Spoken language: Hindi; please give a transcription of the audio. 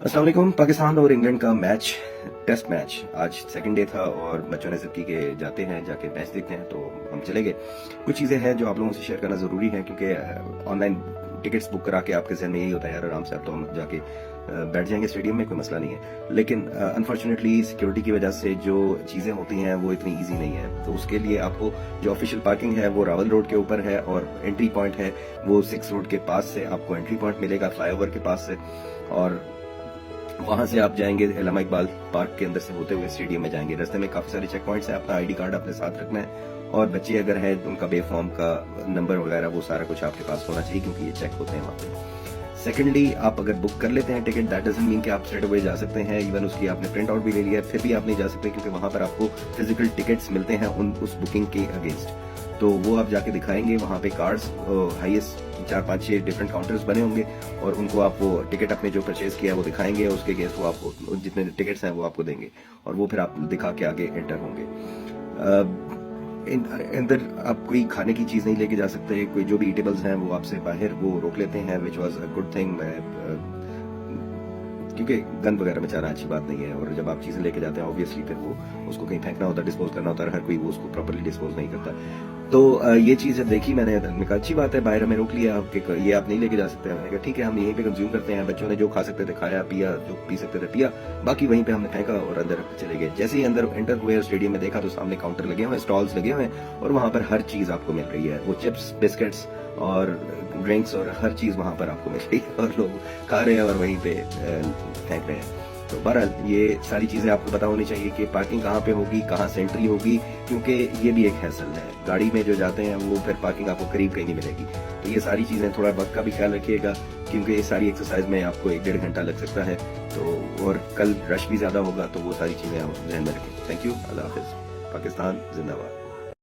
अस्सलाम वालेकुम। पाकिस्तान और इंग्लैंड का मैच, टेस्ट मैच आज सेकंड डे था और बच्चों ने जिद की कि जाते हैं, जाके मैच देखते हैं, तो हम चले गए। कुछ चीज़ें हैं जो आप लोगों से शेयर करना ज़रूरी है क्योंकि ऑनलाइन टिकट्स बुक करा के आपके जहन में यही होता है यार आराम से अब तो हम जाके बैठ जाएंगे स्टेडियम में, कोई मसला नहीं है। लेकिन अनफॉर्चुनेटली सिक्योरिटी की वजह से जो चीज़ें होती हैं वो इतनी ईजी नहीं है। तो उसके लिए आपको जो ऑफिशियल पार्किंग है वो रावल रोड के ऊपर है और एंट्री पॉइंट है वो 6 रोड के पास से आपको एंट्री पॉइंट मिलेगा, फ्लाईओवर के पास से। और वहां से आप जाएंगे इलामा इकबाल पार्क के अंदर से होते हुए स्टेडियम में जाएंगे। रास्ते में काफी सारे चेक पॉइंट्स हैं, अपना आईडी कार्ड अपने साथ रखना है और बच्चे अगर है उनका बे फॉर्म का नंबर वगैरह वो सारा कुछ आपके पास होना चाहिए क्योंकि ये चेक होते हैं वहां पे। सेकेंडली, आप अगर बुक कर लेते हैं टिकट, दैट डजंट मीन कि आप स्ट्रेट अवे जा सकते हैं। इवन उसकी आपने प्रिंट आउट भी ले लिया फिर भी आप नहीं जा सकते क्योंकि वहां पर आपको फिजिकल टिकट्स मिलते हैं उस बुकिंग के अगेंस्ट। तो वो आप जाके दिखाएंगे, वहां पे कार्ड्स हाईएस्ट 4-5-6 डिफरेंट काउंटर्स बने होंगे और उनको आप वो टिकट अपने जो परचेज किया है वो दिखाएंगे, उसके अगेंस्ट वो आपको जितने टिकट्स हैं वो आपको देंगे और वो फिर आप दिखा के आगे एंटर होंगे। अंदर आप कोई खाने की चीज नहीं लेके जा सकते, कोई जो भी ईटेबल्स हैं वो आपसे बाहर वो रोक लेते हैं, which was a good thing. क्योंकि गन वगैरह में जाना अच्छी बात नहीं है और जब आप चीजें लेके जाते हैं ऑब्वियसली फिर वो उसको कहीं फेंकना होता है, डिस्पोज करना होता है, हर कोई वो उसको प्रॉपर्ली डिस्पोज नहीं करता। तो ये चीज देखी मैंने कहा अच्छी बात है, बाहर हमें रोक लिया कि ये आप नहीं लेके जा सकते। मैंने कहा ठीक है, हम यहीं पे कंज्यूम करते हैं। बच्चों ने जो खा सकते थे खाया, पिया जो पी सकते थे पिया, बाकी वहीं पे हमने फेंका और अंदर चले गए। जैसे ही अंदर एंटर हुए स्टेडियम में देखा तो सामने काउंटर लगे हुए, स्टॉल्स लगे हुए हैं और वहां पर हर चीज आपको मिल रही है, वो चिप्स, बिस्किट्स और ड्रिंक्स और हर चीज वहां पर आपको मिल रही है और लोग खा रहे हैं और वहीं पे फेंक रहे हैं। तो बहरहाल ये सारी चीजें आपको पता होनी चाहिए कि पार्किंग कहाँ पे होगी, कहाँ से एंट्री होगी, क्योंकि ये भी एक हैसल है। गाड़ी में जो जाते हैं वो फिर पार्किंग आपको करीब कहीं नहीं मिलेगी। तो ये सारी चीजें थोड़ा वक्त का भी ख्याल रखिएगा क्योंकि ये सारी एक्सरसाइज में आपको 1-1.5 घंटा लग सकता है। तो और कल रश भी ज्यादा होगा, तो वो सारी चीजें आप ध्यान में रखें। थैंक यू, अल्लाह हाफिज। पाकिस्तान जिंदाबाद।